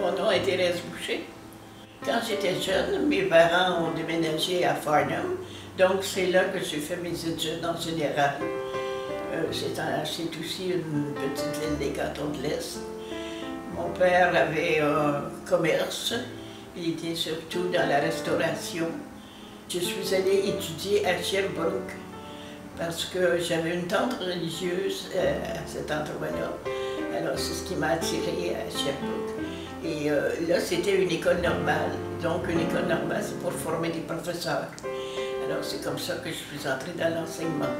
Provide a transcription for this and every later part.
Mon nom est Thérèse Boucher. Quand j'étais jeune, mes parents ont déménagé à Farnham, donc c'est là que j'ai fait mes études en général. C'est aussi une petite ville des cantons de l'Est. Mon père avait un commerce, il était surtout dans la restauration. Je suis allée étudier à Sherbrooke parce que j'avais une tante religieuse à cet endroit-là. Alors c'est ce qui m'a attirée à Sherbrooke. Et là, c'était une école normale. Donc une école normale, c'est pour former des professeurs. Alors c'est comme ça que je suis entrée dans l'enseignement.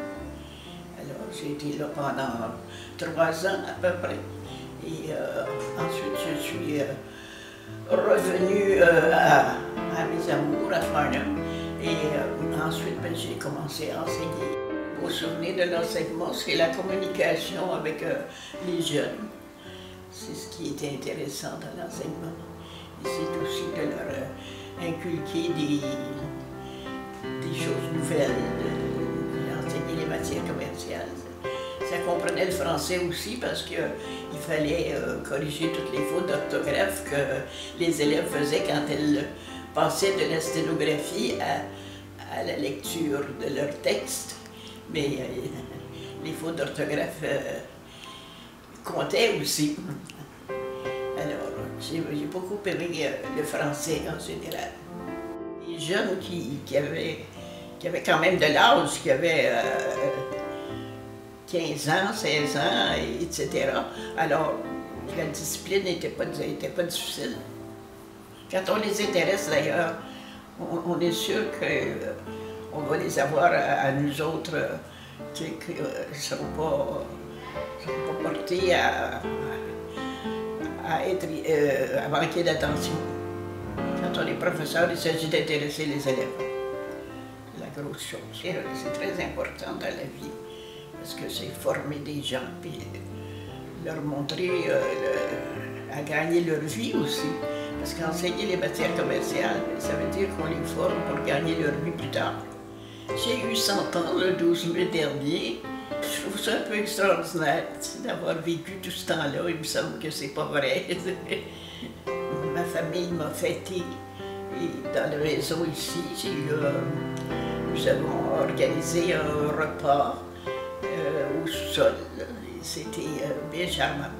Alors j'ai été là pendant 3 ans à peu près. Et ensuite, je suis revenue à mes amours, à Farnham. Et ensuite, j'ai commencé à enseigner. Au souvenir de l'enseignement, c'est la communication avec les jeunes. C'est ce qui était intéressant dans l'enseignement. Et c'est aussi de leur inculquer des choses nouvelles, d'enseigner les matières commerciales. Ça comprenait le français aussi parce qu'il fallait corriger toutes les fautes d'orthographe que les élèves faisaient quand elles passaient de la sténographie à la lecture de leur texte. Mais les fautes d'orthographe comptaient aussi. Alors, j'ai beaucoup aimé le français en général. Les jeunes qui avaient quand même de l'âge, qui avaient 15 ans, 16 ans, etc. Alors, la discipline n'était pas difficile. Quand on les intéresse d'ailleurs, on est sûr qu'on va les avoir à nous autres, qui ne seront pas portés à manquer d'attention. Quand on est professeur, il s'agit d'intéresser les élèves. C'est la grosse chose. C'est très important dans la vie. Parce que c'est former des gens, puis leur montrer à gagner leur vie aussi. Parce qu'enseigner les matières commerciales, ça veut dire qu'on les forme pour gagner leur vie plus tard. J'ai eu 100 ans le 12 mai dernier. Je trouve ça un peu extraordinaire d'avoir vécu tout ce temps-là. Il me semble que c'est pas vrai. Ma famille m'a fêté. Et dans la maison ici, nous avons organisé un repas au sous-sol. C'était bien charmant.